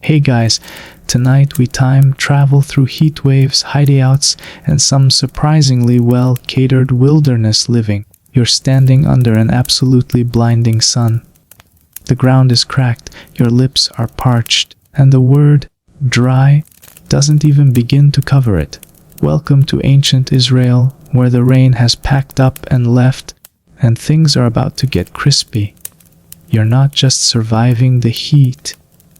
Hey guys, tonight we time travel through heat waves, hideouts, and some surprisingly well-catered wilderness living. You're standing under an absolutely blinding sun. The ground is cracked, your lips are parched, and the word dry doesn't even begin to cover it. Welcome to ancient Israel, where the rain has packed up and left, and things are about to get crispy. You're not just surviving the heat.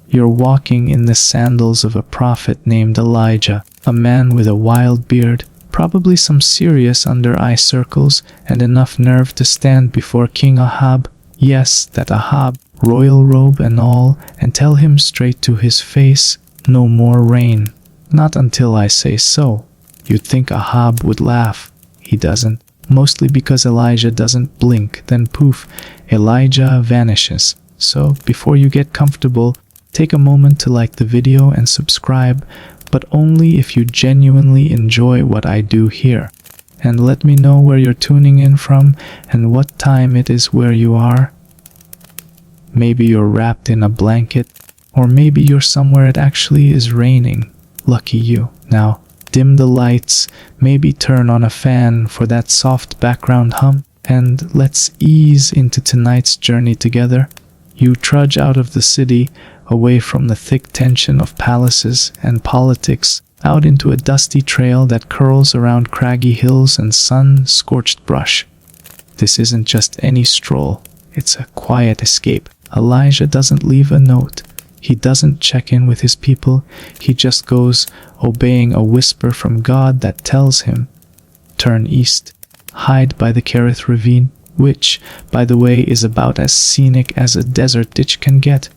You're walking in the sandals of a prophet named Elijah, a man with a wild beard, probably some serious under-eye circles, and enough nerve to stand before King Ahab, yes, that Ahab, royal robe and all, and tell him straight to his face, no more rain. Not until I say so. You'd think Ahab would laugh. He doesn't. Mostly because Elijah doesn't blink, then poof, Elijah vanishes. So, before you get comfortable, take a moment to like the video and subscribe, but only if you genuinely enjoy what I do here. And let me know where you're tuning in from and what time it is where you are. Maybe you're wrapped in a blanket, or maybe you're somewhere it actually is raining. Lucky you. Now, dim the lights, maybe turn on a fan for that soft background hum, and let's ease into tonight's journey together. You trudge out of the city, away from the thick tension of palaces and politics, out into a dusty trail that curls around craggy hills and sun-scorched brush. This isn't just any stroll, it's a quiet escape. Elijah doesn't leave a note. He doesn't check in with his people. He just goes, obeying a whisper from God that tells him, turn east, hide by the Kerith ravine, which, by the way, is about as scenic as a desert ditch can get.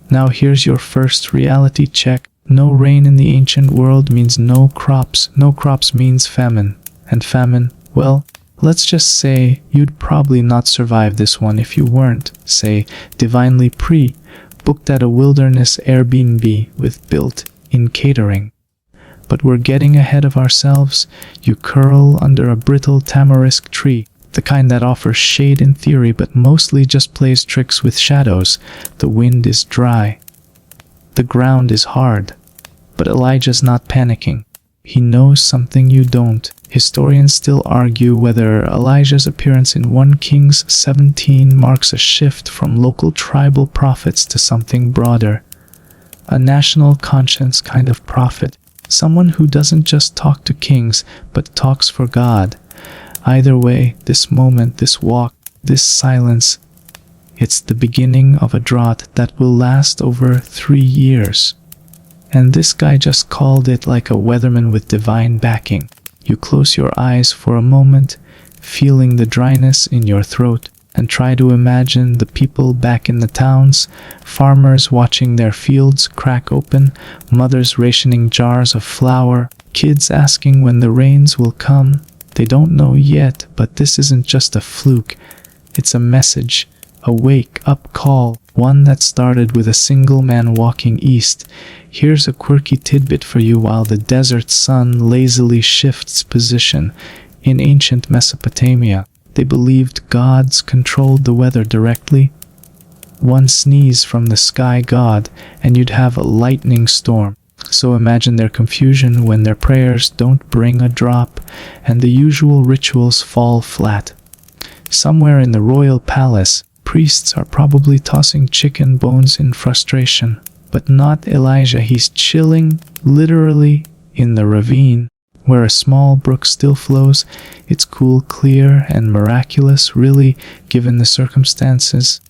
Now here's your first reality check. No rain in the ancient world means no crops. No crops means famine. And famine, well, let's just say you'd probably not survive this one if you weren't, say, divinely booked at a wilderness Airbnb with built-in catering. But we're getting ahead of ourselves. You curl under a brittle tamarisk tree, the kind that offers shade in theory but mostly just plays tricks with shadows. The wind is dry. The ground is hard. But Elijah's not panicking. He knows something you don't. Historians still argue whether Elijah's appearance in 1 Kings 17 marks a shift from local tribal prophets to something broader. A national conscience kind of prophet. Someone who doesn't just talk to kings, but talks for God. Either way, this moment, this walk, this silence, it's the beginning of a drought that will last over 3 years. And this guy just called it like a weatherman with divine backing. You close your eyes for a moment, feeling the dryness in your throat, and try to imagine the people back in the towns, farmers watching their fields crack open, mothers rationing jars of flour, kids asking when the rains will come. They don't know yet, but this isn't just a fluke. It's a message, a wake-up call, one that started with a single man walking east. Here's a quirky tidbit for you while the desert sun lazily shifts position. In ancient Mesopotamia, they believed gods controlled the weather directly. One sneeze from the sky god, and you'd have a lightning storm. So imagine their confusion when their prayers don't bring a drop, and the usual rituals fall flat. Somewhere in the royal palace, priests are probably tossing chicken bones in frustration. But not Elijah. He's chilling, literally, in the ravine, where a small brook still flows. It's cool, clear, and miraculous, really, given the circumstances.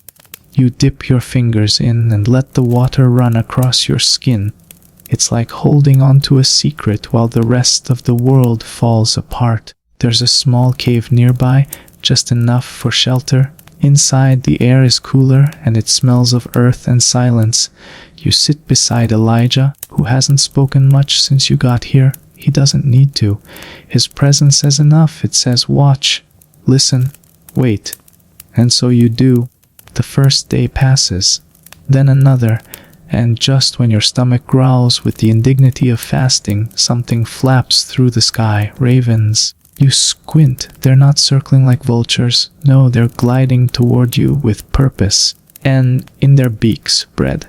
You dip your fingers in and let the water run across your skin. It's like holding onto a secret while the rest of the world falls apart. There's a small cave nearby, just enough for shelter. Inside, the air is cooler and it smells of earth and silence. You sit beside Elijah, who hasn't spoken much since you got here. He doesn't need to. His presence says enough. It says, watch, listen, wait. And so you do. The first day passes, then another, and just when your stomach growls with the indignity of fasting, something flaps through the sky. Ravens. You squint. They're not circling like vultures. No, they're gliding toward you with purpose. And in their beaks, bread.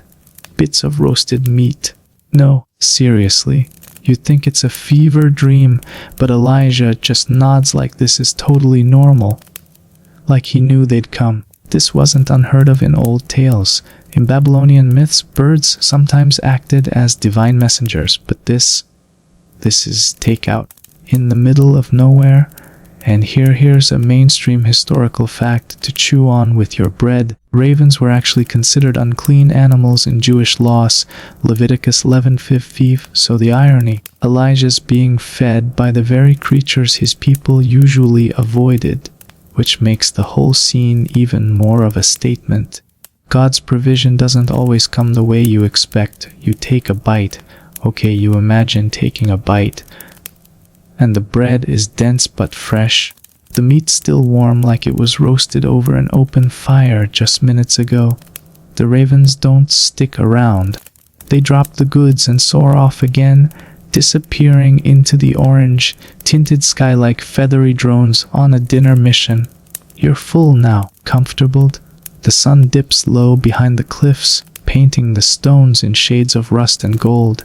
bits of roasted meat. No, seriously. You'd think it's a fever dream, but Elijah just nods like this is totally normal. Like he knew they'd come. This wasn't unheard of in old tales. In Babylonian myths, birds sometimes acted as divine messengers, but this is takeout. In the middle of nowhere, and here's a mainstream historical fact to chew on with your bread. Ravens were actually considered unclean animals in Jewish laws, Leviticus 11:5. So the irony, Elijah's being fed by the very creatures his people usually avoided, which makes the whole scene even more of a statement. God's provision doesn't always come the way you expect. You take a bite. Okay, you imagine taking a bite, and the bread is dense but fresh. The meat's still warm like it was roasted over an open fire just minutes ago. The ravens don't stick around. They drop the goods and soar off again, disappearing into the orange, tinted sky like feathery drones on a dinner mission. You're full now, comfortable. The sun dips low behind the cliffs, painting the stones in shades of rust and gold.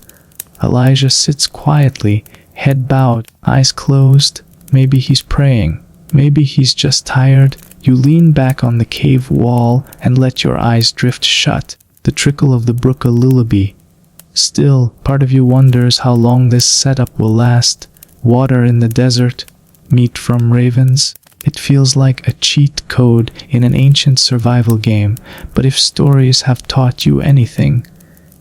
Elijah sits quietly, head bowed, eyes closed. Maybe he's praying. Maybe he's just tired. You lean back on the cave wall and let your eyes drift shut. The trickle of the brook a lullaby. Still, part of you wonders how long this setup will last. Water in the desert, meat from ravens. It feels like a cheat code in an ancient survival game, but if stories have taught you anything,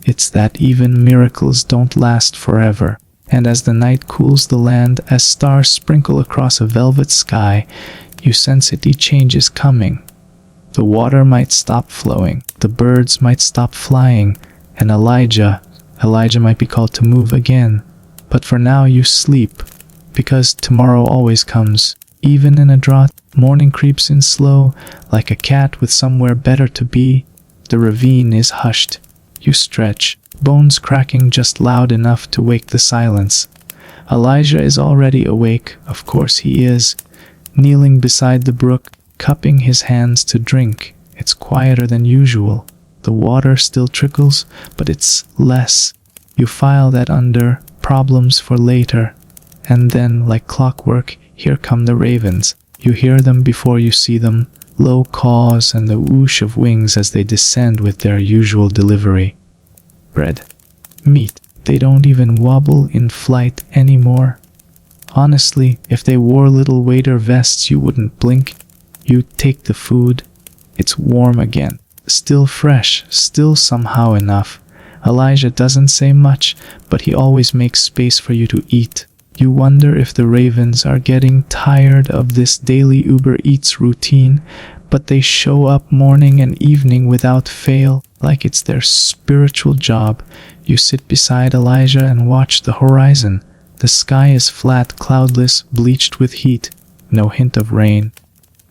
it's that even miracles don't last forever. And as the night cools the land, as stars sprinkle across a velvet sky, you sense a change is coming. The water might stop flowing, the birds might stop flying, and Elijah might be called to move again. But for now you sleep, because tomorrow always comes. Even in a drought, morning creeps in slow, like a cat with somewhere better to be. The ravine is hushed. You stretch, bones cracking just loud enough to wake the silence. Elijah is already awake, of course he is, kneeling beside the brook, cupping his hands to drink. It's quieter than usual. The water still trickles, but it's less. You file that under, problems for later. And then, like clockwork, here come the ravens. You hear them before you see them, low caws and the whoosh of wings as they descend with their usual delivery. Bread. Meat. They don't even wobble in flight anymore. Honestly, if they wore little waiter vests, you wouldn't blink. You take the food. It's warm again. Still fresh, still somehow enough. Elijah doesn't say much, but he always makes space for you to eat. You wonder if the ravens are getting tired of this daily Uber Eats routine, but they show up morning and evening without fail, like it's their spiritual job. You sit beside Elijah and watch the horizon. The sky is flat, cloudless, bleached with heat. No hint of rain.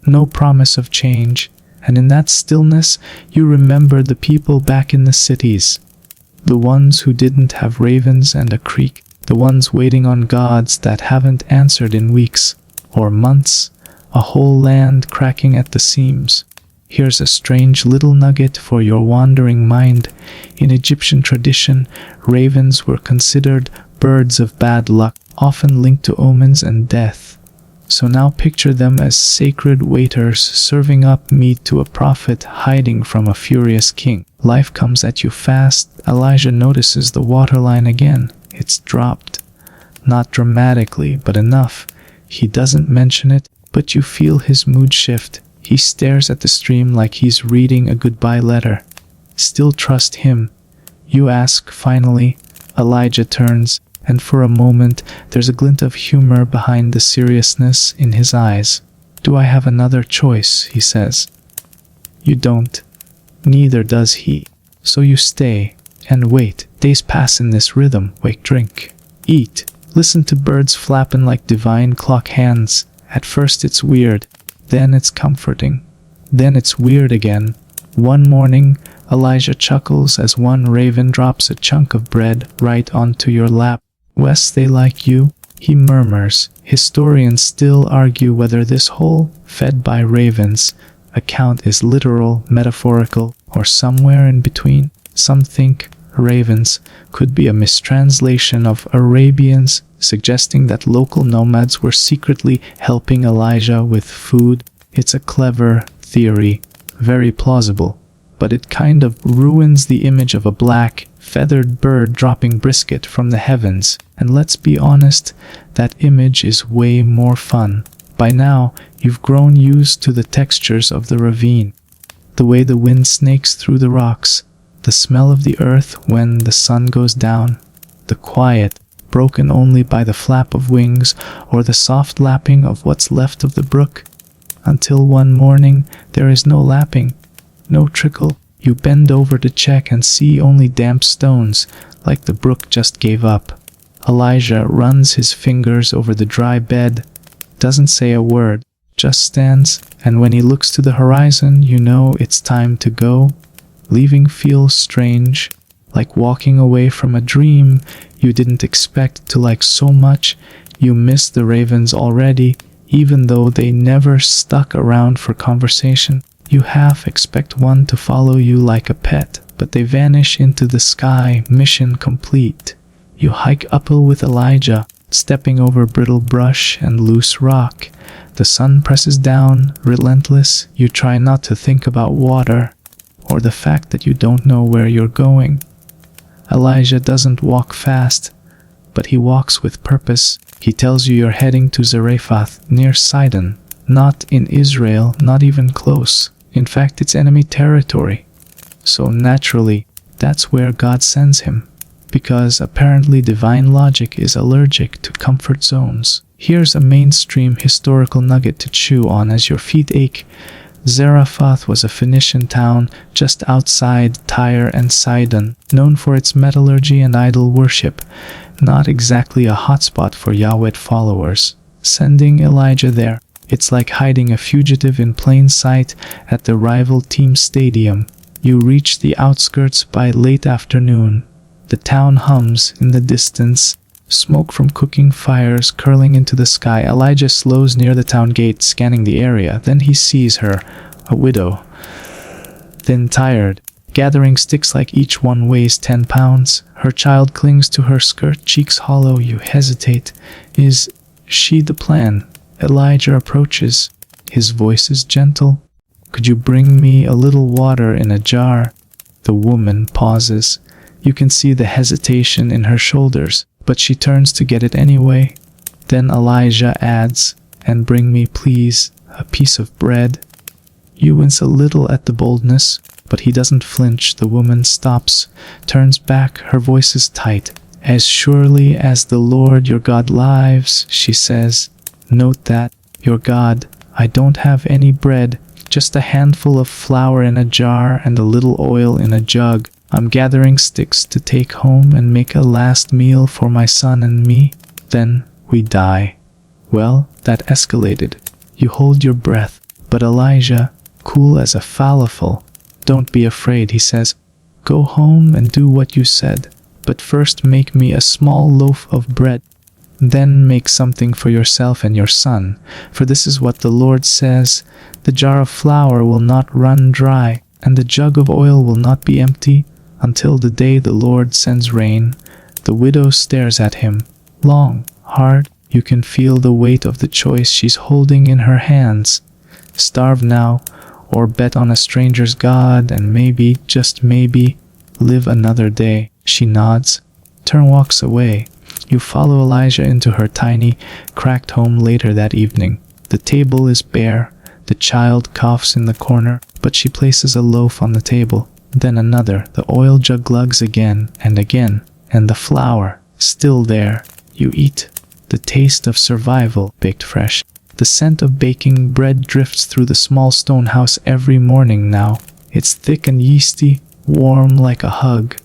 No promise of change. And in that stillness, you remember the people back in the cities. The ones who didn't have ravens and a creek. The ones waiting on gods that haven't answered in weeks or months. A whole land cracking at the seams. Here's a strange little nugget for your wandering mind. In Egyptian tradition, ravens were considered birds of bad luck, often linked to omens and death. So now picture them as sacred waiters serving up meat to a prophet hiding from a furious king. Life comes at you fast. Elijah notices the waterline again. It's dropped. Not dramatically, but enough. He doesn't mention it, but you feel his mood shift. He stares at the stream like he's reading a goodbye letter. Still trust him? You ask, finally. Elijah turns, and for a moment there's a glint of humor behind the seriousness in his eyes. Do I have another choice? He says. You don't. Neither does he. So you stay and wait. Days pass in this rhythm. Wake, drink, eat. Listen to birds flapping like divine clock hands. At first it's weird, then it's comforting, then it's weird again. One morning, Elijah chuckles as one raven drops a chunk of bread right onto your lap. Wes, they like you, he murmurs. Historians still argue whether this whole fed by ravens account is literal, metaphorical, or somewhere in between. Some think ravens, could be a mistranslation of Arabians, suggesting that local nomads were secretly helping Elijah with food. It's a clever theory, very plausible, but it kind of ruins the image of a black, feathered bird dropping brisket from the heavens. And let's be honest, that image is way more fun. By now, you've grown used to the textures of the ravine, the way the wind snakes through the rocks, the smell of the earth when the sun goes down, the quiet, broken only by the flap of wings or the soft lapping of what's left of the brook. Until one morning, there is no lapping, no trickle. You bend over to check and see only damp stones, like the brook just gave up. Elijah runs his fingers over the dry bed, doesn't say a word, just stands, and when he looks to the horizon, you know it's time to go. Leaving feels strange, like walking away from a dream you didn't expect to like so much. You miss the ravens already, even though they never stuck around for conversation. You half expect one to follow you like a pet, but they vanish into the sky, mission complete. You hike uphill with Elijah, stepping over brittle brush and loose rock. The sun presses down, relentless. You try not to think about water, or the fact that you don't know where you're going. Elijah doesn't walk fast, but he walks with purpose. He tells you you're heading to Zarephath, near Sidon. Not in Israel, not even close. In fact, it's enemy territory. So naturally, that's where God sends him, because apparently divine logic is allergic to comfort zones. Here's a mainstream historical nugget to chew on as your feet ache. Zarephath was a Phoenician town just outside Tyre and Sidon, known for its metallurgy and idol worship. Not exactly a hotspot for Yahweh followers. Sending Elijah there, it's like hiding a fugitive in plain sight at the rival team stadium. You reach the outskirts by late afternoon. The town hums in the distance, smoke from cooking fires curling into the sky. Elijah slows near the town gate, scanning the area. Then he sees her, a widow, thin, tired, gathering sticks like each one weighs 10 pounds. Her child clings to her skirt, cheeks hollow. You hesitate. Is she the plan? Elijah approaches. His voice is gentle. Could you bring me a little water in a jar? The woman pauses. You can see the hesitation in her shoulders, but she turns to get it anyway. Then Elijah adds, and bring me, please, a piece of bread. You wince a little at the boldness, but he doesn't flinch. The woman stops, turns back, her voice is tight. As surely as the Lord your God lives, she says. Note that, your God, I don't have any bread, just a handful of flour in a jar and a little oil in a jug. I'm gathering sticks to take home and make a last meal for my son and me. Then we die. Well, that escalated. You hold your breath, but Elijah, cool as a falafel. Don't be afraid, he says. Go home and do what you said, but first make me a small loaf of bread. Then make something for yourself and your son, for this is what the Lord says, the jar of flour will not run dry, and the jug of oil will not be empty, until the day the Lord sends rain. The widow stares at him, long, hard. You can feel the weight of the choice she's holding in her hands. Starve now, or bet on a stranger's God, and maybe, just maybe, live another day. She nods, walks away. You follow Elijah into her tiny, cracked home later that evening. The table is bare. The child coughs in the corner, but she places a loaf on the table. Then another. The oil jug glugs again, and the flour, still there. You eat. The taste of survival, baked fresh. The scent of baking bread drifts through the small stone house every morning now. It's thick and yeasty, warm like a hug.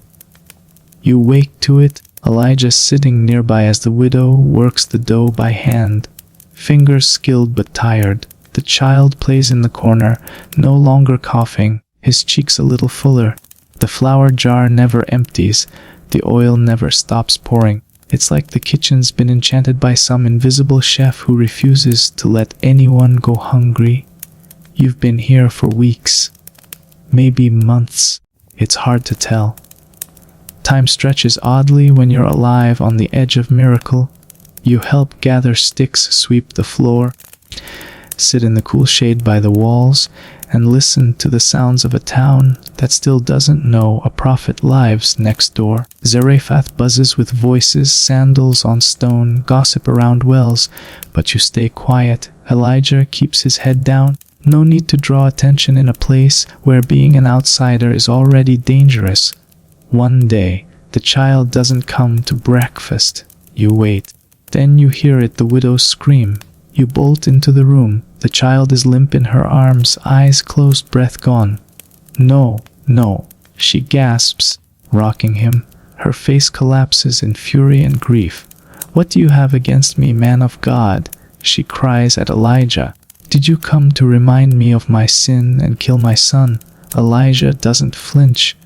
You wake to it, Elijah sitting nearby as the widow works the dough by hand. Fingers skilled but tired. The child plays in the corner, no longer coughing, his cheeks a little fuller. The flour jar never empties. The oil never stops pouring. It's like the kitchen's been enchanted by some invisible chef who refuses to let anyone go hungry. You've been here for weeks, maybe months. It's hard to tell. Time stretches oddly when you're alive on the edge of miracle. You help gather sticks, sweep the floor, sit in the cool shade by the walls, and listen to the sounds of a town that still doesn't know a prophet lives next door. Zarephath buzzes with voices, sandals on stone, gossip around wells, but you stay quiet. Elijah keeps his head down. No need to draw attention in a place where being an outsider is already dangerous. One day, the child doesn't come to breakfast. You wait. Then you hear it, the widow scream. You bolt into the room. The child is limp in her arms, eyes closed, breath gone. No, no, she gasps, rocking him. Her face collapses in fury and grief. What do you have against me, man of God? She cries at Elijah. Did you come to remind me of my sin and kill my son? Elijah doesn't flinch,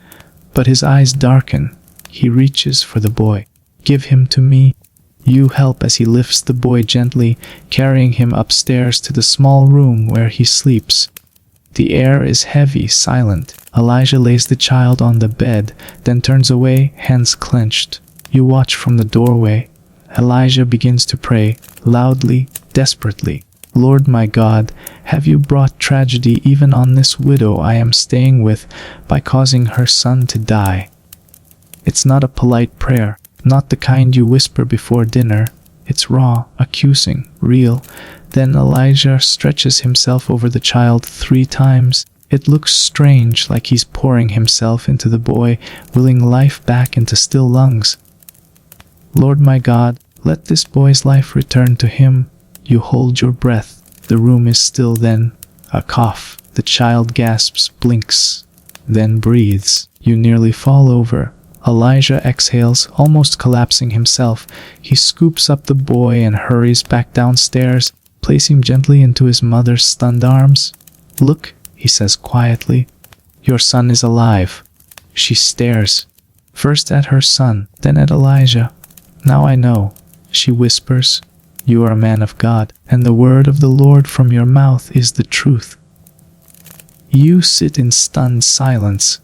but his eyes darken. He reaches for the boy. Give him to me. You help as he lifts the boy gently, carrying him upstairs to the small room where he sleeps. The air is heavy, silent. Elijah lays the child on the bed, then turns away, hands clenched. You watch from the doorway. Elijah begins to pray, loudly, desperately. Lord my God, have you brought tragedy even on this widow I am staying with by causing her son to die? It's not a polite prayer. Not the kind you whisper before dinner. It's raw, accusing, real. Then Elijah stretches himself over the child 3 times. It looks strange, like he's pouring himself into the boy, willing life back into still lungs. Lord my God, let this boy's life return to him. You hold your breath. The room is still. Then a cough. The child gasps, blinks, then breathes. You nearly fall over. Elijah exhales, almost collapsing himself. He scoops up the boy and hurries back downstairs, placing him gently into his mother's stunned arms. Look, he says quietly. Your son is alive. She stares, first at her son, then at Elijah. Now I know, she whispers. You are a man of God, and the word of the Lord from your mouth is the truth. You sit in stunned silence.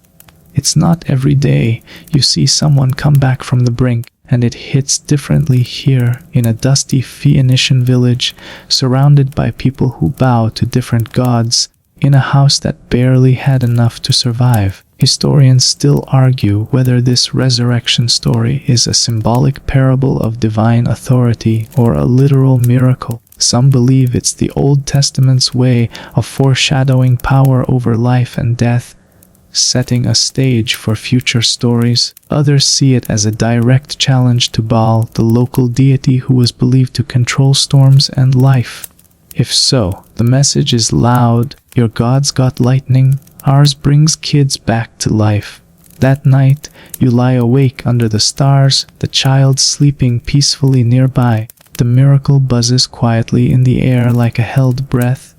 It's not every day you see someone come back from the brink, and it hits differently here in a dusty Phoenician village, surrounded by people who bow to different gods, in a house that barely had enough to survive. Historians still argue whether this resurrection story is a symbolic parable of divine authority or a literal miracle. Some believe it's the Old Testament's way of foreshadowing power over life and death, setting a stage for future stories. Others see it as a direct challenge to Baal, the local deity who was believed to control storms and life. If so, the message is loud. Your gods got lightning, ours brings kids back to life. That night, you lie awake under the stars, the child sleeping peacefully nearby. The miracle buzzes quietly in the air like a held breath.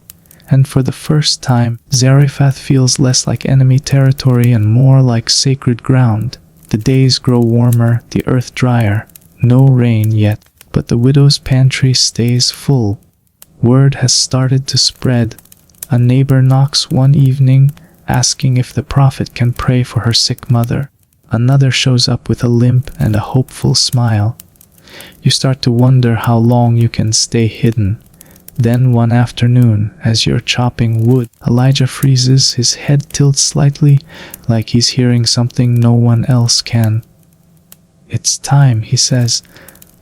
And for the first time, Zarephath feels less like enemy territory and more like sacred ground. The days grow warmer, the earth drier. No rain yet, but the widow's pantry stays full. Word has started to spread. A neighbor knocks one evening, asking if the prophet can pray for her sick mother. Another shows up with a limp and a hopeful smile. You start to wonder how long you can stay hidden. Then one afternoon, as you're chopping wood, Elijah freezes, his head tilts slightly, like he's hearing something no one else can. It's time, he says.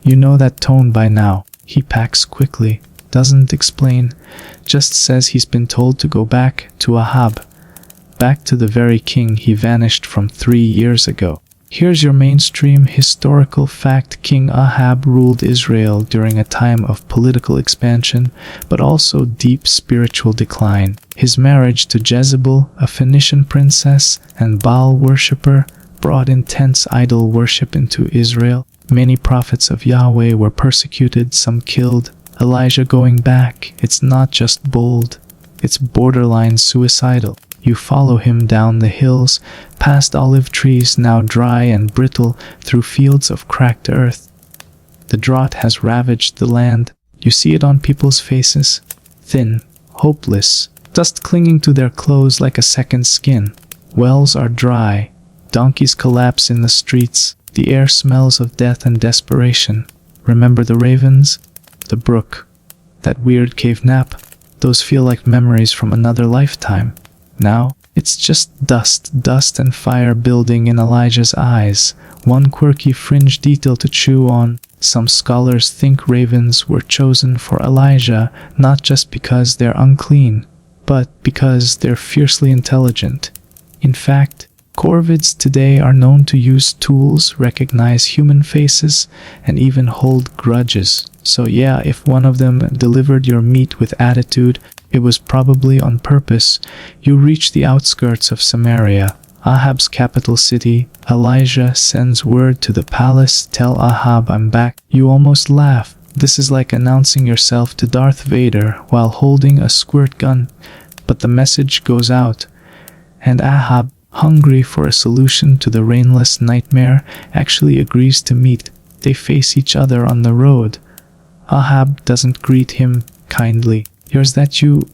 You know that tone by now. He packs quickly, doesn't explain, just says he's been told to go back to Ahab, back to the very king he vanished from 3 years ago. Here's your mainstream historical fact. King Ahab ruled Israel during a time of political expansion, but also deep spiritual decline. His marriage to Jezebel, a Phoenician princess and Baal worshipper, brought intense idol worship into Israel. Many prophets of Yahweh were persecuted, some killed. Elijah going back, it's not just bold, it's borderline suicidal. You follow him down the hills, past olive trees now dry and brittle, through fields of cracked earth. The drought has ravaged the land. You see it on people's faces, thin, hopeless, dust clinging to their clothes like a second skin. Wells are dry, Donkeys collapse in the streets. The air smells of death and desperation. Remember the ravens? The brook? That weird cave nap? Those feel like memories from another lifetime. Now, it's just dust and fire building in Elijah's eyes. One quirky fringe detail to chew on. Some scholars think ravens were chosen for Elijah not just because they're unclean, but because they're fiercely intelligent. In fact, corvids today are known to use tools, recognize human faces, and even hold grudges. So yeah, if one of them delivered your meat with attitude, it was probably on purpose. You reach the outskirts of Samaria, Ahab's capital city. Elijah sends word to the palace, "Tell Ahab I'm back." You almost laugh. This is like announcing yourself to Darth Vader while holding a squirt gun. But the message goes out, and Ahab, hungry for a solution to the rainless nightmare, actually agrees to meet. They face each other on the road. Ahab doesn't greet him kindly. "Here's that you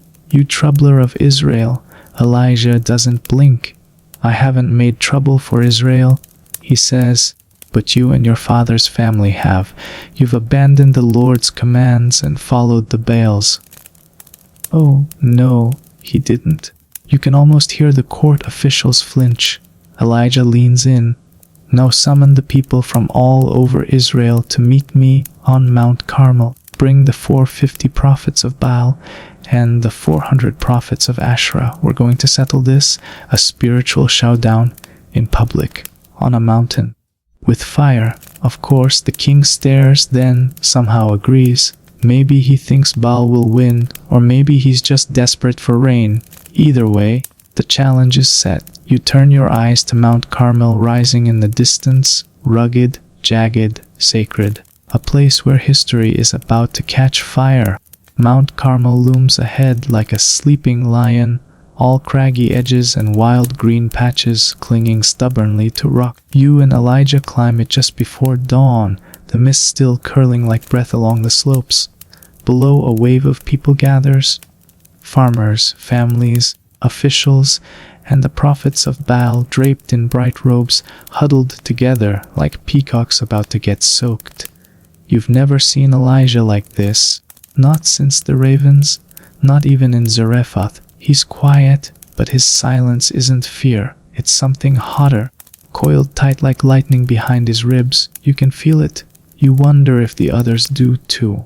troubler of Israel." Elijah doesn't blink. "I haven't made trouble for Israel," he says, "but you and your father's family have. You've abandoned the Lord's commands and followed the Baals." Oh, no, he didn't. You can almost hear the court officials flinch. Elijah leans in. "Now summon the people from all over Israel to meet me on Mount Carmel. Bring the 450 prophets of Baal and the 400 prophets of Asherah. We're going to settle this, a spiritual showdown, in public, on a mountain. With fire." Of course, the king stares, then somehow agrees. Maybe he thinks Baal will win, or maybe he's just desperate for rain. Either way, the challenge is set. You turn your eyes to Mount Carmel rising in the distance, rugged, jagged, sacred. A place where history is about to catch fire. Mount Carmel looms ahead like a sleeping lion, all craggy edges and wild green patches clinging stubbornly to rock. You and Elijah climb it just before dawn, the mist still curling like breath along the slopes. Below, a wave of people gathers. Farmers, families, officials, and the prophets of Baal draped in bright robes, huddled together like peacocks about to get soaked. You've never seen Elijah like this. Not since the ravens, not even in Zarephath. He's quiet, but his silence isn't fear. It's something hotter, coiled tight like lightning behind his ribs. You can feel it. You wonder if the others do too.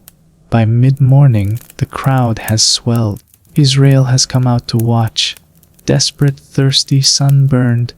By mid-morning, the crowd has swelled. Israel has come out to watch. Desperate, thirsty, sunburned.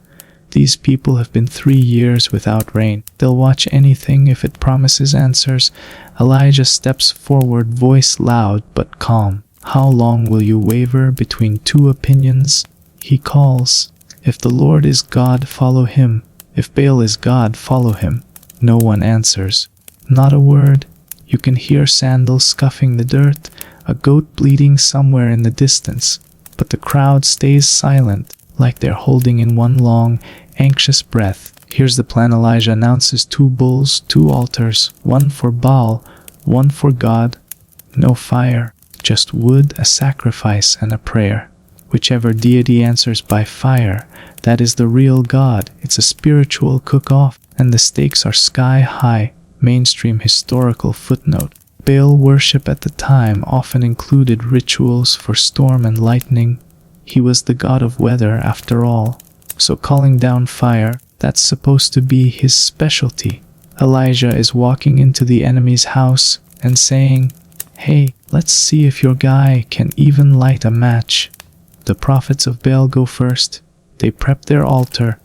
These people have been 3 years without rain. They'll watch anything if it promises answers. Elijah steps forward, voice loud but calm. "How long will you waver between two opinions?" He calls. "If the Lord is God, follow him. If Baal is God, follow him." No one answers. Not a word. You can hear sandals scuffing the dirt, a goat bleating somewhere in the distance. But the crowd stays silent, like they're holding in one long, anxious breath. Here's the plan. Elijah announces 2 bulls, 2 altars, one for Baal, one for God. No fire, just wood, a sacrifice, and a prayer. Whichever deity answers by fire, that is the real God. It's a spiritual cook-off, and the stakes are sky high. Mainstream historical footnote. Baal worship at the time often included rituals for storm and lightning. He was the god of weather after all. So calling down fire, that's supposed to be his specialty. Elijah is walking into the enemy's house and saying, "Hey, let's see if your guy can even light a match." The prophets of Baal go first. They prep their altar,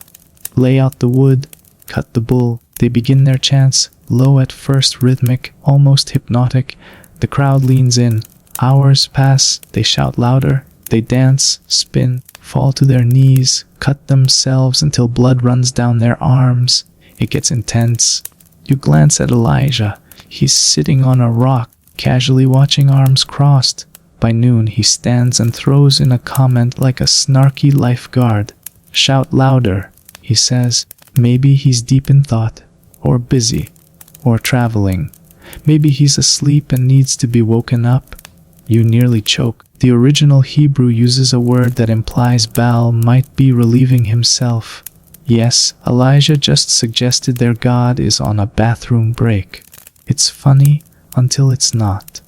lay out the wood, cut the bull. They begin their chants, low at first, rhythmic, almost hypnotic. The crowd leans in. Hours pass. They shout louder. They dance, spin, fall to their knees, cut themselves until blood runs down their arms. It gets intense. You glance at Elijah. He's sitting on a rock, casually watching, arms crossed. By noon, he stands and throws in a comment like a snarky lifeguard. "Shout louder," he says. Maybe he's deep in thought, or busy, or traveling. Maybe he's asleep and needs to be woken up. You nearly choke. The original Hebrew uses a word that implies Baal might be relieving himself. Yes, Elijah just suggested their God is on a bathroom break. It's funny until it's not.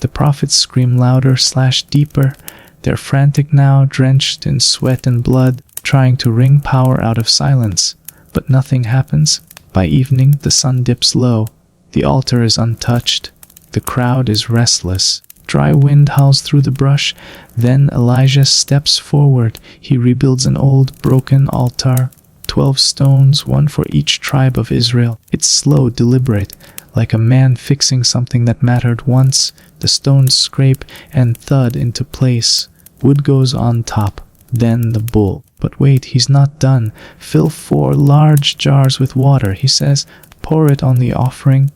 The prophets scream louder / deeper. They're frantic now, drenched in sweat and blood, trying to wring power out of silence. But nothing happens. By evening, the sun dips low. The altar is untouched. The crowd is restless. Dry wind howls through the brush. Then Elijah steps forward. He rebuilds an old, broken altar. 12 stones, one for each tribe of Israel. It's slow, deliberate, like a man fixing something that mattered once. The stones scrape and thud into place. Wood goes on top. Then the bull. But wait, he's not done. Fill 4 large jars with water, he says. Pour it on the offering.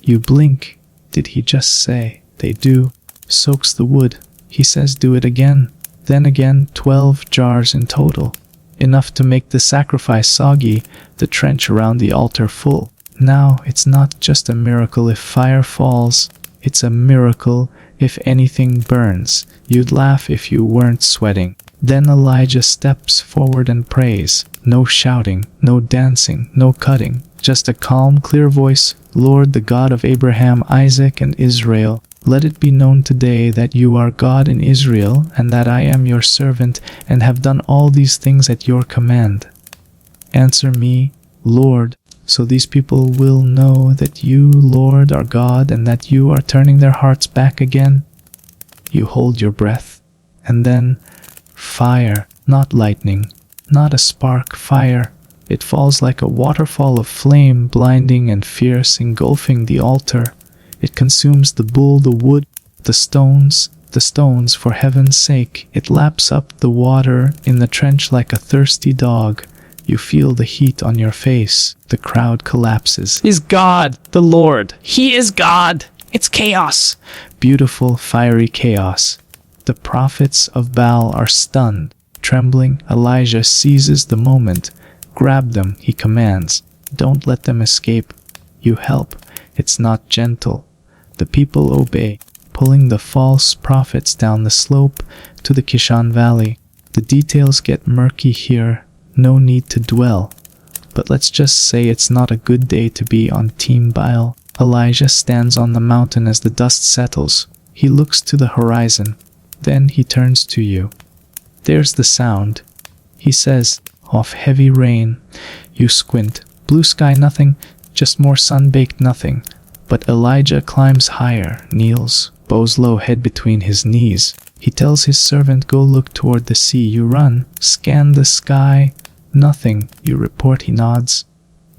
You blink. Did he just say? They do. Soaks the wood. He says do it again. Then again, 12 jars in total. Enough to make the sacrifice soggy, the trench around the altar full. Now, it's not just a miracle if fire falls. It's a miracle if anything burns. You'd laugh if you weren't sweating. Then Elijah steps forward and prays. No shouting, no dancing, no cutting. Just a calm, clear voice. Lord, the God of Abraham, Isaac, and Israel, let it be known today that you are God in Israel, and that I am your servant, and have done all these things at your command. Answer me, Lord, so these people will know that you, Lord, are God, and that you are turning their hearts back again. You hold your breath, and then fire, not lightning, not a spark, fire. It falls like a waterfall of flame, blinding and fierce, engulfing the altar. It consumes the bull, the wood, the stones, for heaven's sake. It laps up the water in the trench like a thirsty dog. You feel the heat on your face. The crowd collapses. Is God the Lord? He is God. It's chaos. Beautiful, fiery chaos. The prophets of Baal are stunned. Trembling, Elijah seizes the moment. Grab them, he commands. Don't let them escape. You help. It's not gentle. The people obey, pulling the false prophets down the slope to the Kishon Valley. The details get murky here. No need to dwell. But let's just say it's not a good day to be on Team Baal. Elijah stands on the mountain as the dust settles. He looks to the horizon. Then he turns to you. There's the sound. He says, of heavy rain. You squint. Blue sky, nothing. Just more sun-baked nothing. But Elijah climbs higher, kneels, bows low, head between his knees. He tells his servant, go look toward the sea. You run, scan the sky. Nothing. You report, he nods.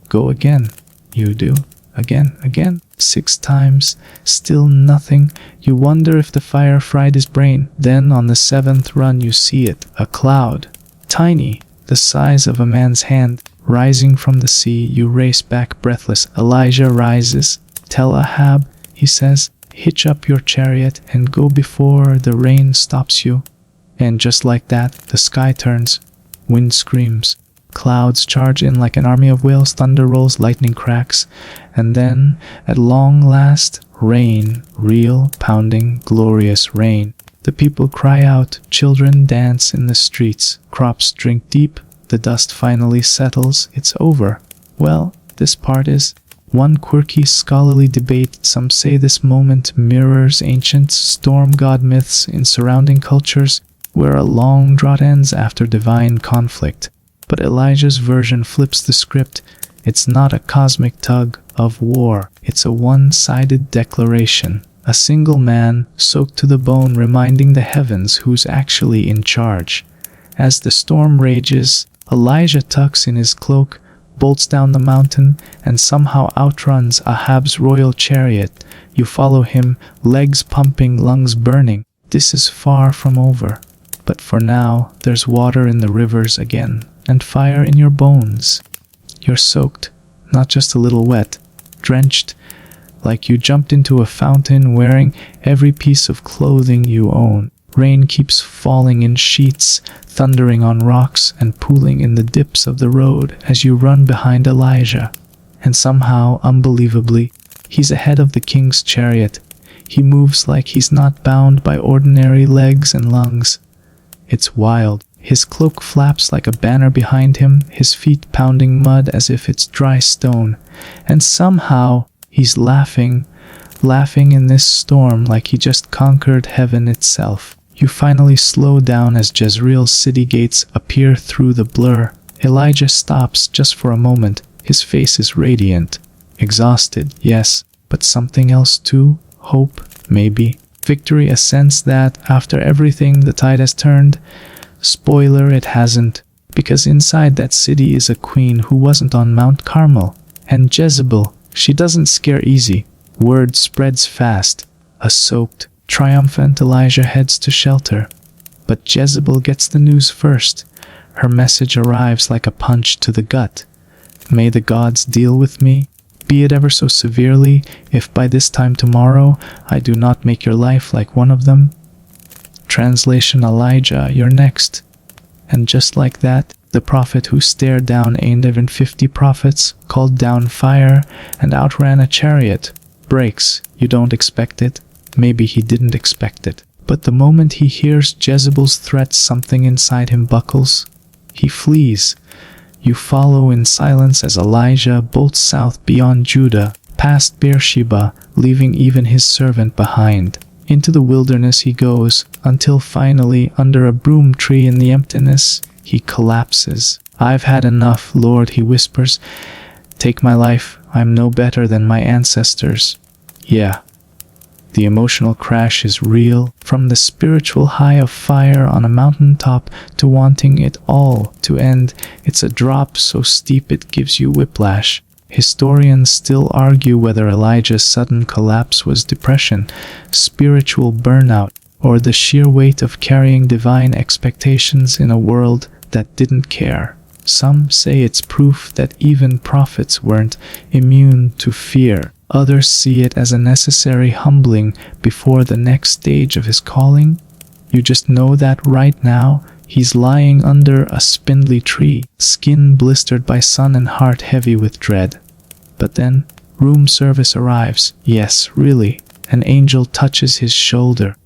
Go again. You do. Again. 6 times. Still nothing. You wonder if the fire fried his brain. Then on the 7th run you see it. A cloud. Tiny. The size of a man's hand. Rising from the sea, you race back breathless. Elijah rises. Tell Ahab, he says, hitch up your chariot and go before the rain stops you. And just like that, the sky turns. Wind screams. Clouds charge in like an army of whales. Thunder rolls, lightning cracks. And then, at long last, rain. Real, pounding, glorious rain. The people cry out. Children dance in the streets. Crops drink deep. The dust finally settles. It's over. Well, this part is one quirky scholarly debate. Some say this moment mirrors ancient storm god myths in surrounding cultures, where a long drought ends after divine conflict. But Elijah's version flips the script. It's not a cosmic tug of war. It's a one-sided declaration. A single man, soaked to the bone, reminding the heavens who's actually in charge. As the storm rages, Elijah tucks in his cloak, bolts down the mountain, and somehow outruns Ahab's royal chariot. You follow him, legs pumping, lungs burning. This is far from over. But for now, there's water in the rivers again, and fire in your bones. You're soaked, not just a little wet, drenched, like you jumped into a fountain wearing every piece of clothing you own. Rain keeps falling in sheets, thundering on rocks and pooling in the dips of the road as you run behind Elijah. And somehow, unbelievably, he's ahead of the king's chariot. He moves like he's not bound by ordinary legs and lungs. It's wild. His cloak flaps like a banner behind him, his feet pounding mud as if it's dry stone. And somehow, he's laughing in this storm like he just conquered heaven itself. You finally slow down as Jezreel's city gates appear through the blur. Elijah stops just for a moment. His face is radiant. Exhausted, yes, but something else too? Hope, maybe. Victory, a sense that, after everything, the tide has turned. Spoiler, it hasn't. Because inside that city is a queen who wasn't on Mount Carmel. And Jezebel, she doesn't scare easy. Word spreads fast. A soaked, triumphant Elijah heads to shelter. But Jezebel gets the news first. Her message arrives like a punch to the gut. May the gods deal with me, be it ever so severely, if by this time tomorrow I do not make your life like one of them. Translation: Elijah, you're next. And just like that, the prophet who stared down 850 prophets, called down fire, and outran a chariot, breaks. You don't expect it. Maybe he didn't expect it. But the moment he hears Jezebel's threat, something inside him buckles. He flees. You follow in silence as Elijah bolts south beyond Judah, past Beersheba, leaving even his servant behind. Into the wilderness he goes, until finally, under a broom tree in the emptiness, he collapses. "I've had enough, Lord," he whispers. "Take my life. I'm no better than my ancestors." Yeah. The emotional crash is real, from the spiritual high of fire on a mountaintop to wanting it all to end. It's a drop so steep it gives you whiplash. Historians still argue whether Elijah's sudden collapse was depression, spiritual burnout, or the sheer weight of carrying divine expectations in a world that didn't care. Some say it's proof that even prophets weren't immune to fear. Others see it as a necessary humbling before the next stage of his calling. You just know that right now, he's lying under a spindly tree, skin blistered by sun and heart heavy with dread. But then, room service arrives. Yes, really. An angel touches his shoulder.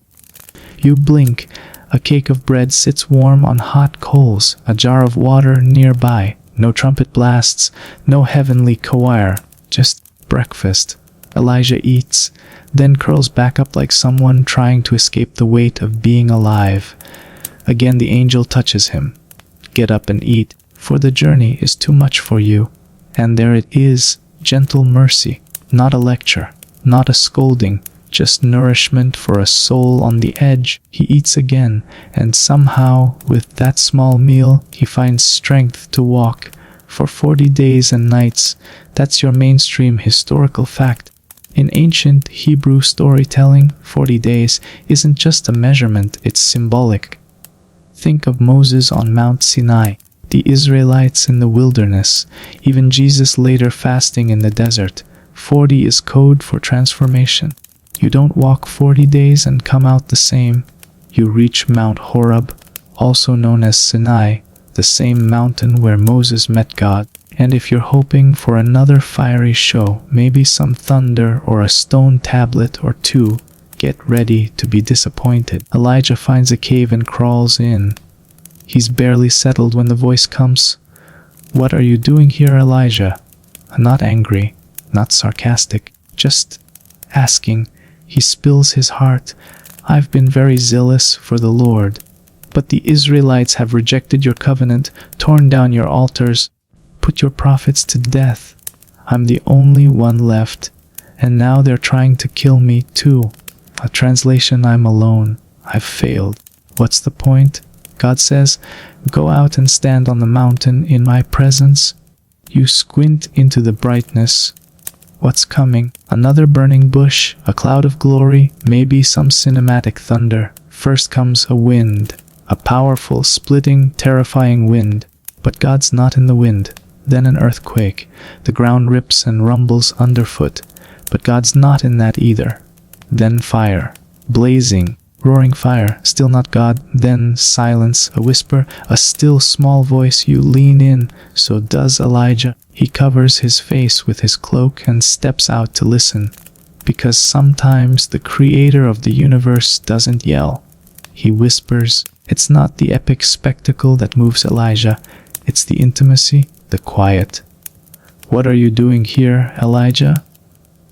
You blink. A cake of bread sits warm on hot coals, a jar of water nearby. No trumpet blasts, no heavenly choir, just breakfast. Elijah eats, then curls back up like someone trying to escape the weight of being alive. Again the angel touches him. "Get up and eat, for the journey is too much for you." And there it is, gentle mercy, not a lecture, not a scolding, just nourishment for a soul on the edge. He eats again, and somehow, with that small meal, he finds strength to walk. For 40 days and nights, that's your mainstream historical fact. In ancient Hebrew storytelling, 40 days isn't just a measurement, it's symbolic. Think of Moses on Mount Sinai, the Israelites in the wilderness, even Jesus later fasting in the desert. 40 is code for transformation. You don't walk 40 days and come out the same. You reach Mount Horeb, also known as Sinai, the same mountain where Moses met God. And if you're hoping for another fiery show, maybe some thunder or a stone tablet or two, get ready to be disappointed. Elijah finds a cave and crawls in. He's barely settled when the voice comes. "What are you doing here, Elijah?" Not angry, not sarcastic, just asking. He spills his heart. "I've been very zealous for the Lord, but the Israelites have rejected your covenant, torn down your altars, put your prophets to death. I'm the only one left, and now they're trying to kill me too." A translation: "I'm alone. I've failed. What's the point?" God says, "Go out and stand on the mountain in my presence." You squint into the brightness. What's coming? Another burning bush, a cloud of glory, maybe some cinematic thunder. First comes a wind, a powerful, splitting, terrifying wind. But God's not in the wind. Then an earthquake. The ground rips and rumbles underfoot. But God's not in that either. Then fire. Blazing, roaring fire. Still not God. Then silence, a whisper, a still small voice. You lean in. So does Elijah. He covers his face with his cloak and steps out to listen. Because sometimes the creator of the universe doesn't yell. He whispers. It's not the epic spectacle that moves Elijah, it's the intimacy, the quiet. "What are you doing here, Elijah?"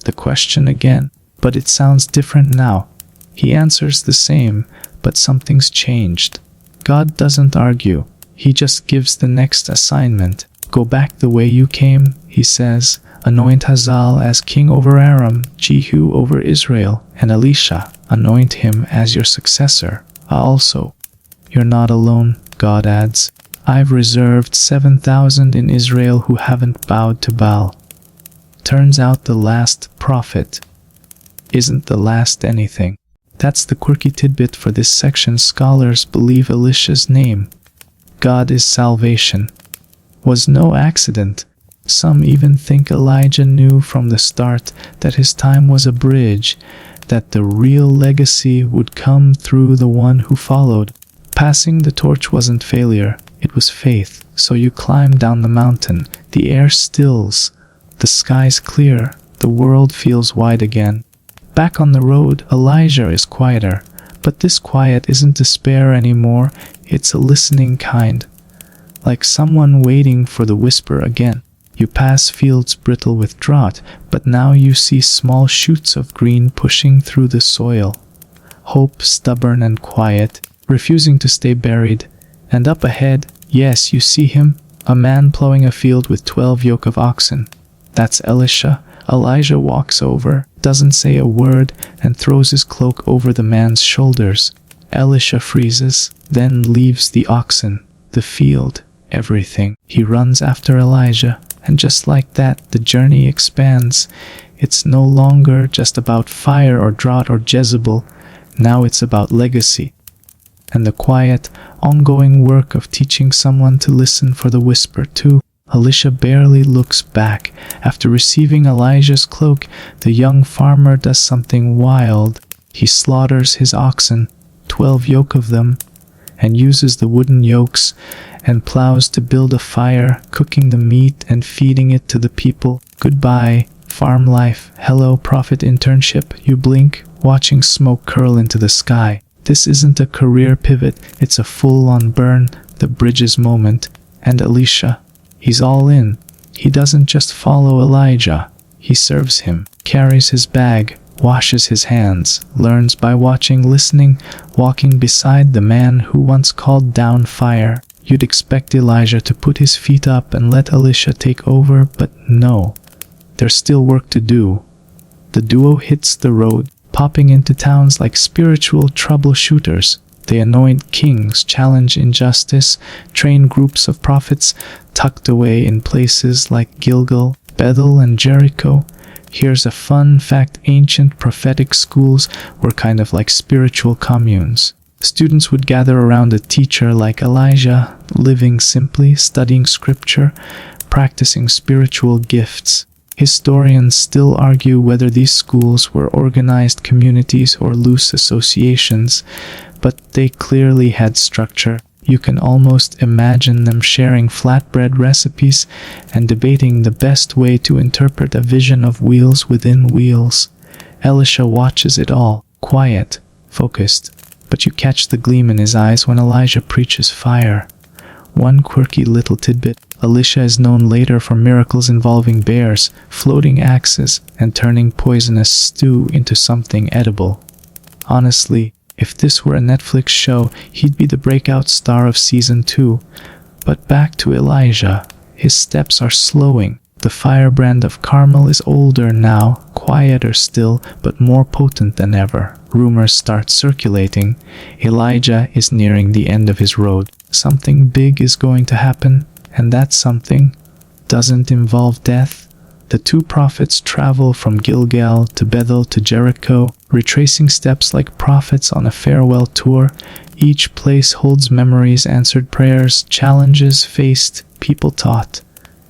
The question again, but it sounds different now. He answers the same, but something's changed. God doesn't argue. He just gives the next assignment. "Go back the way you came," he says. "Anoint Hazael as king over Aram, Jehu over Israel, and Elisha, anoint him as your successor. Also, you're not alone," God adds. "I've reserved 7,000 in Israel who haven't bowed to Baal." Turns out the last prophet isn't the last anything. That's the quirky tidbit for this section. Scholars believe Elisha's name, "God is salvation," was no accident. Some even think Elijah knew from the start that his time was a bridge, that the real legacy would come through the one who followed. Passing the torch wasn't failure, it was faith. So you climb down the mountain, the air stills, the sky's clear, the world feels wide again. Back on the road, Elijah is quieter, but this quiet isn't despair anymore, it's a listening kind, like someone waiting for the whisper again. You pass fields brittle with drought, but now you see small shoots of green pushing through the soil. Hope, stubborn and quiet, refusing to stay buried. And up ahead, yes, you see him, a man plowing a field with 12 yoke of oxen. That's Elisha. Elijah walks over, doesn't say a word, and throws his cloak over the man's shoulders. Elisha freezes, then leaves the oxen, the field, everything. He runs after Elijah, and just like that, the journey expands. It's no longer just about fire or drought or Jezebel. Now it's about legacy. And the quiet, ongoing work of teaching someone to listen for the whisper too. Elisha barely looks back. After receiving Elijah's cloak, the young farmer does something wild. He slaughters his oxen, 12 yoke of them, and uses the wooden yokes and plows to build a fire, cooking the meat and feeding it to the people. Goodbye, farm life. Hello, prophet internship. You blink, watching smoke curl into the sky. This isn't a career pivot, it's a full-on burn, the bridges moment. And Elisha, he's all in. He doesn't just follow Elijah, he serves him, carries his bag, washes his hands, learns by watching, listening, walking beside the man who once called down fire. You'd expect Elijah to put his feet up and let Elisha take over, but no. There's still work to do. The duo hits the road, popping into towns like spiritual troubleshooters. They anoint kings, challenge injustice, train groups of prophets tucked away in places like Gilgal, Bethel, and Jericho. Here's a fun fact: ancient prophetic schools were kind of like spiritual communes. Students would gather around a teacher like Elijah, living simply, studying scripture, practicing spiritual gifts. Historians still argue whether these schools were organized communities or loose associations, but they clearly had structure. You can almost imagine them sharing flatbread recipes and debating the best way to interpret a vision of wheels within wheels. Elisha watches it all, quiet, focused, but you catch the gleam in his eyes when Elijah preaches fire. One quirky little tidbit: Elisha is known later for miracles involving bears, floating axes, and turning poisonous stew into something edible. Honestly, if this were a Netflix show, he'd be the breakout star of season 2. But back to Elijah. His steps are slowing. The firebrand of Carmel is older now, quieter still, but more potent than ever. Rumors start circulating. Elijah is nearing the end of his road. Something big is going to happen, and that something doesn't involve death. The two prophets travel from Gilgal to Bethel to Jericho, retracing steps like prophets on a farewell tour. Each place holds memories, answered prayers, challenges faced, people taught.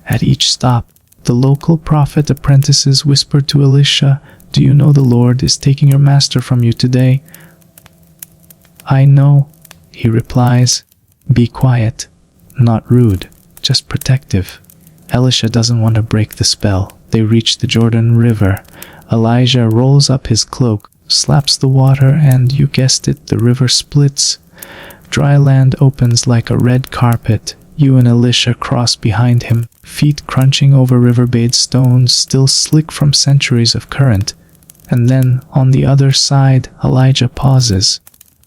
At each stop, the local prophet apprentices whisper to Elisha, "Do you know the Lord is taking your master from you today?" "I know," he replies. "Be quiet, not rude, just protective." Elisha doesn't want to break the spell. They reach the Jordan River. Elijah rolls up his cloak, slaps the water, and, you guessed it, the river splits. Dry land opens like a red carpet. You and Elisha cross behind him, feet crunching over riverbed stones still slick from centuries of current. And then, on the other side, Elijah pauses.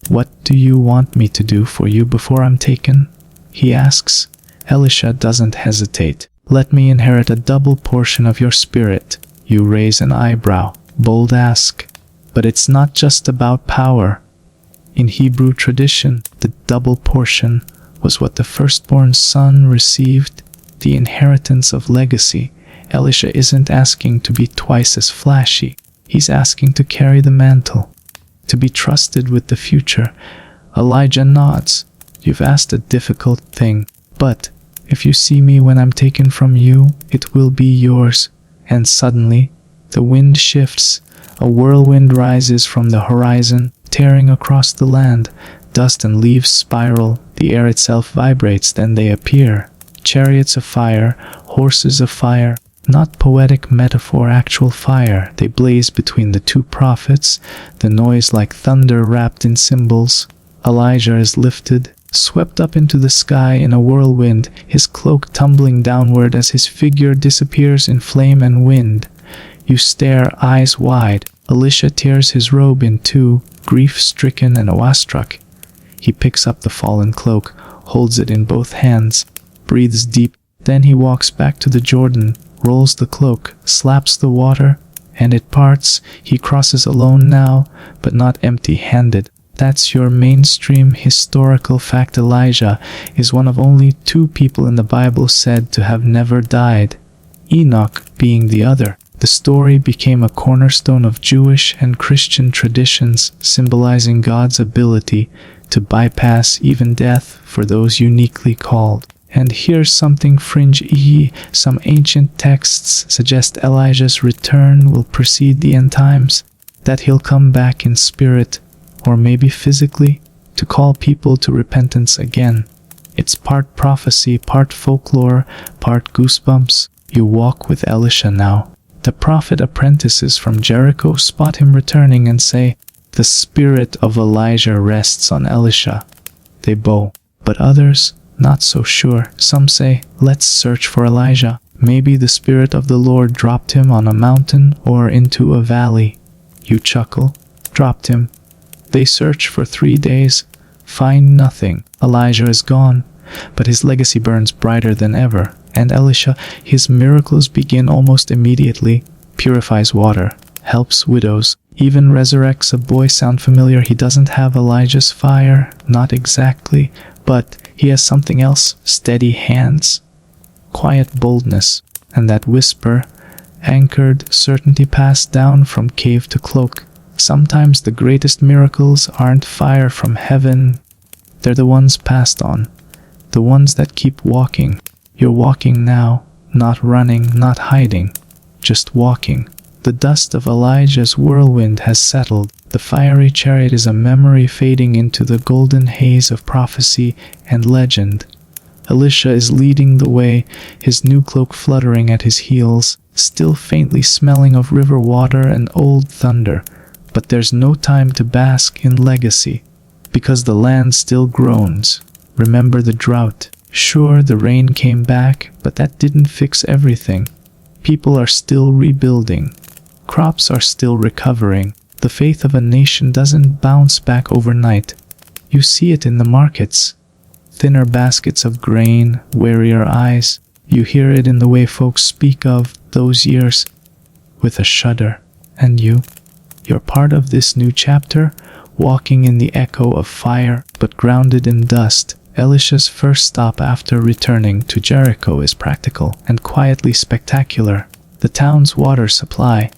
"What do you want me to do for you before I'm taken?" he asks. Elisha doesn't hesitate. "Let me inherit a double portion of your spirit." You raise an eyebrow. Bold ask. But it's not just about power. In Hebrew tradition, the double portion was what the firstborn son received, the inheritance of legacy. Elisha isn't asking to be twice as flashy. He's asking to carry the mantle, to be trusted with the future. Elijah nods. "You've asked a difficult thing, but if you see me when I'm taken from you, it will be yours." And suddenly, the wind shifts. A whirlwind rises from the horizon, tearing across the land. Dust and leaves spiral. The air itself vibrates, then they appear. Chariots of fire, horses of fire. Not poetic metaphor, actual fire. They blaze between the two prophets, the noise like thunder wrapped in cymbals. Elijah is lifted, swept up into the sky in a whirlwind, his cloak tumbling downward as his figure disappears in flame and wind. You stare, eyes wide. Elisha tears his robe in two, grief-stricken and awestruck. He picks up the fallen cloak, holds it in both hands, breathes deep. Then he walks back to the Jordan, rolls the cloak, slaps the water, and it parts. He crosses alone now, but not empty-handed. That's your mainstream historical fact. Elijah is one of only two people in the Bible said to have never died, Enoch being the other. The story became a cornerstone of Jewish and Christian traditions, symbolizing God's ability to bypass even death for those uniquely called. And here's something fringe-y. Some ancient texts suggest Elijah's return will precede the end times, that he'll come back in spirit, or maybe physically, to call people to repentance again. It's part prophecy, part folklore, part goosebumps. You walk with Elisha now. The prophet apprentices from Jericho spot him returning and say, "The spirit of Elijah rests on Elisha." They bow. But others, not so sure. Some say, "Let's search for Elijah. Maybe the Spirit of the Lord dropped him on a mountain or into a valley." You chuckle. Dropped him. They search for 3 days, find nothing. Elijah is gone, but his legacy burns brighter than ever. And Elisha, his miracles begin almost immediately. Purifies water, helps widows, even resurrects a boy. Sound familiar? He doesn't have Elijah's fire, not exactly, but he has something else. Steady hands, quiet boldness, and that whisper, anchored certainty passed down from cave to cloak. Sometimes the greatest miracles aren't fire from heaven. They're the ones passed on, the ones that keep walking. You're walking now, not running, not hiding, just walking. The dust of Elijah's whirlwind has settled. The fiery chariot is a memory fading into the golden haze of prophecy and legend. Elisha is leading the way, his new cloak fluttering at his heels, still faintly smelling of river water and old thunder. But there's no time to bask in legacy, because the land still groans. Remember the drought. Sure, the rain came back, but that didn't fix everything. People are still rebuilding. Crops are still recovering. The faith of a nation doesn't bounce back overnight. You see it in the markets. Thinner baskets of grain, warier eyes. You hear it in the way folks speak of those years with a shudder. And you're part of this new chapter, walking in the echo of fire, but grounded in dust. Elisha's first stop after returning to Jericho is practical and quietly spectacular. The town's water supply,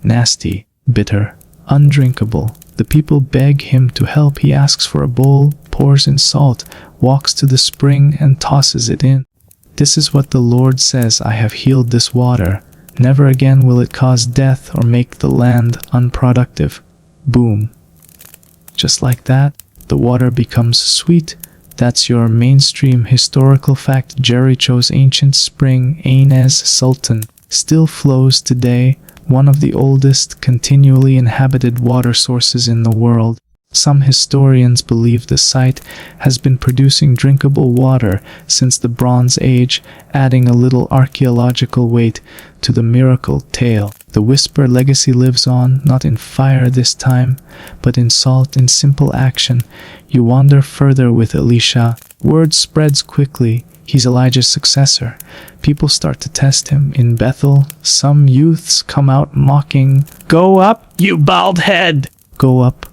nasty, bitter, undrinkable. The people beg him to help. He asks for a bowl, pours in salt, walks to the spring and tosses it in. "This is what the Lord says, I have healed this water. Never again will it cause death or make the land unproductive." Boom. Just like that, the water becomes sweet. That's your mainstream historical fact. Jericho's ancient spring, Ainez Sultan, still flows today, one of the oldest continually inhabited water sources in the world. Some historians believe the site has been producing drinkable water since the Bronze Age, adding a little archaeological weight to the miracle tale. The Whisper legacy lives on, not in fire this time, but in salt, in simple action. You wander further with Elisha. Word spreads quickly. He's Elijah's successor. People start to test him. In Bethel, some youths come out mocking, "Go up, You bald head! go up."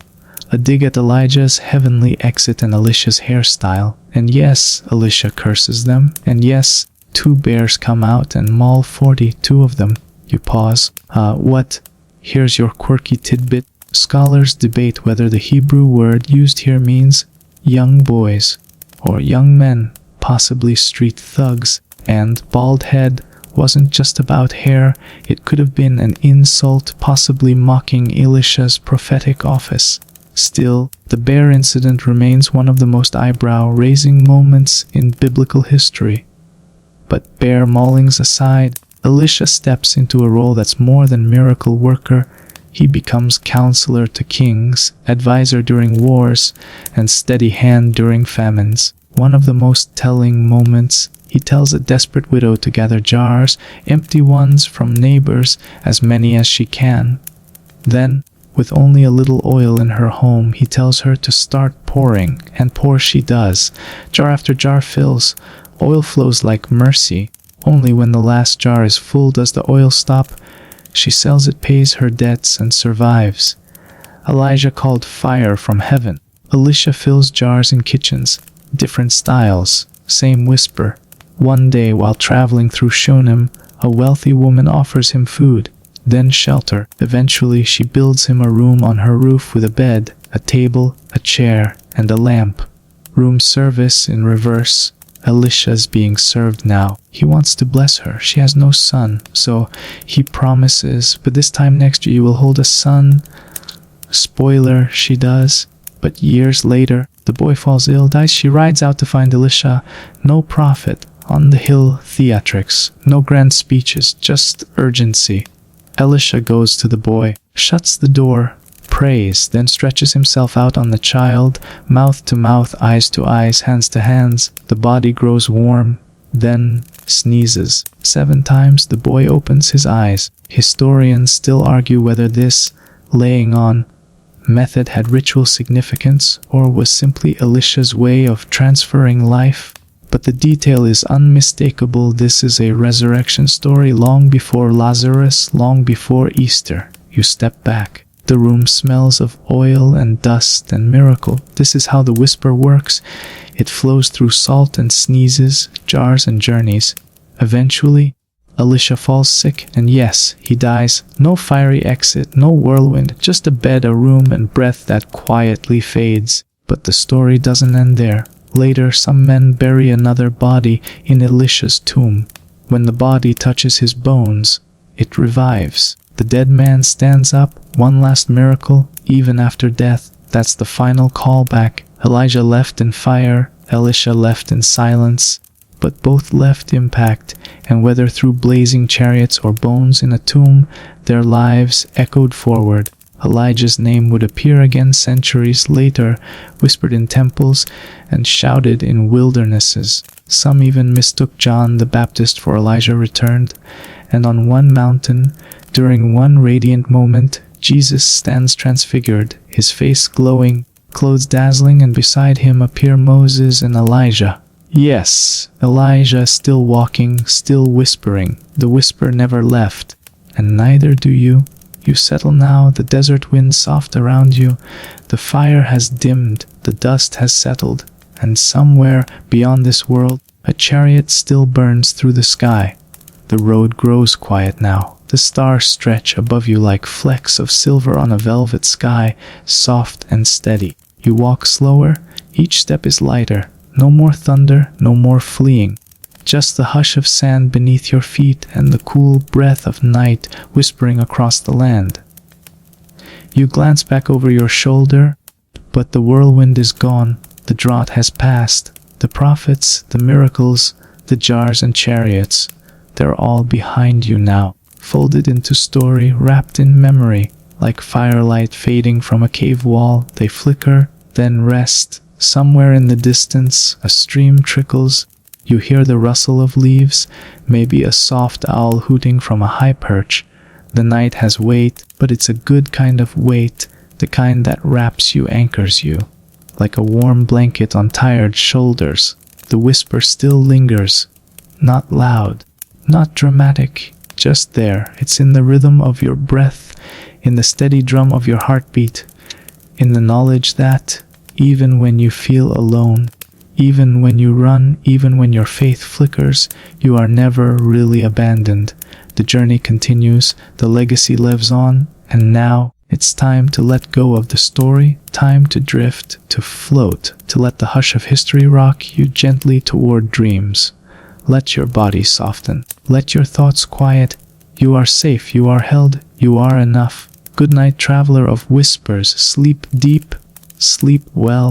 A dig at Elijah's heavenly exit and Elisha's hairstyle. And yes, Elisha curses them. And yes, 2 bears come out and maul 42 of them. You pause. What? Here's your quirky tidbit. Scholars debate whether the Hebrew word used here means young boys or young men, possibly street thugs. And bald head wasn't just about hair. It could have been an insult, possibly mocking Elisha's prophetic office. Still, the bear incident remains one of the most eyebrow-raising moments in biblical history. But bear maulings aside, Elisha steps into a role that's more than miracle worker. He becomes counselor to kings, advisor during wars, and steady hand during famines. One of the most telling moments, he tells a desperate widow to gather jars, empty ones from neighbors, as many as she can. Then, with only a little oil in her home, he tells her to start pouring, and pour she does. Jar after jar fills. Oil flows like mercy. Only when the last jar is full does the oil stop. She sells it, pays her debts, and survives. Elijah called fire from heaven. Elisha fills jars in kitchens. Different styles, same whisper. One day, while traveling through Showdown, a wealthy woman offers him food, then shelter. Eventually, she builds him a room on her roof with a bed, a table, a chair, and a lamp. Room service in reverse. Elisha's being served now. He wants to bless her. She has no son, so he promises, but this time next year you will hold a son. Spoiler, she does. But years later, the boy falls ill, dies. She rides out to find Elisha. No prophet. On the hill, theatrics. No grand speeches, just urgency. Elisha goes to the boy, shuts the door, prays, then stretches himself out on the child, mouth to mouth, eyes to eyes, hands to hands. The body grows warm, then sneezes. 7 times the boy opens his eyes. Historians still argue whether this laying on method had ritual significance or was simply Elisha's way of transferring life. But the detail is unmistakable. This is a resurrection story long before Lazarus, long before Easter. You step back. The room smells of oil and dust and miracle. This is how the whisper works. It flows through salt and sneezes, jars and journeys. Eventually, Elisha falls sick, and yes, he dies. No fiery exit, no whirlwind, just a bed, a room, and breath that quietly fades. But the story doesn't end there. Later, some men bury another body in Elisha's tomb. When the body touches his bones, it revives. The dead man stands up. One last miracle, even after death. That's the final callback. Elijah left in fire, Elisha left in silence. But both left impact, and whether through blazing chariots or bones in a tomb, their lives echoed forward. Elijah's name would appear again centuries later, whispered in temples and shouted in wildernesses. Some even mistook John the Baptist for Elijah returned, and on one mountain, during one radiant moment, Jesus stands transfigured, his face glowing, clothes dazzling, and beside him appear Moses and Elijah. Yes, Elijah still walking, still whispering. The whisper never left, and neither do you. You settle now, the desert wind soft around you. The fire has dimmed, the dust has settled, and somewhere beyond this world, a chariot still burns through the sky. The road grows quiet now. The stars stretch above you like flecks of silver on a velvet sky, soft and steady. You walk slower, each step is lighter. No more thunder, no more fleeing. Just the hush of sand beneath your feet and the cool breath of night whispering across the land. You glance back over your shoulder, but the whirlwind is gone. The drought has passed. The prophets, the miracles, the jars and chariots, they're all behind you now, folded into story, wrapped in memory. like firelight fading from a cave wall. They flicker, then rest. Somewhere in the distance, a stream trickles. You hear the rustle of leaves, maybe a soft owl hooting from a high perch. The night has weight, but it's a good kind of weight, the kind that wraps you, anchors you, like a warm blanket on tired shoulders. The whisper still lingers, not loud, not dramatic, just there. It's in the rhythm of your breath, in the steady drum of your heartbeat, in the knowledge that, even when you feel alone, even when you run, even when your faith flickers, you are never really abandoned. The journey continues, the legacy lives on, and now it's time to let go of the story, time to drift, to float, to let the hush of history rock you gently toward dreams. Let your body soften, let your thoughts quiet. You are safe, you are held, you are enough. Good night, traveler of whispers. Sleep deep, sleep well.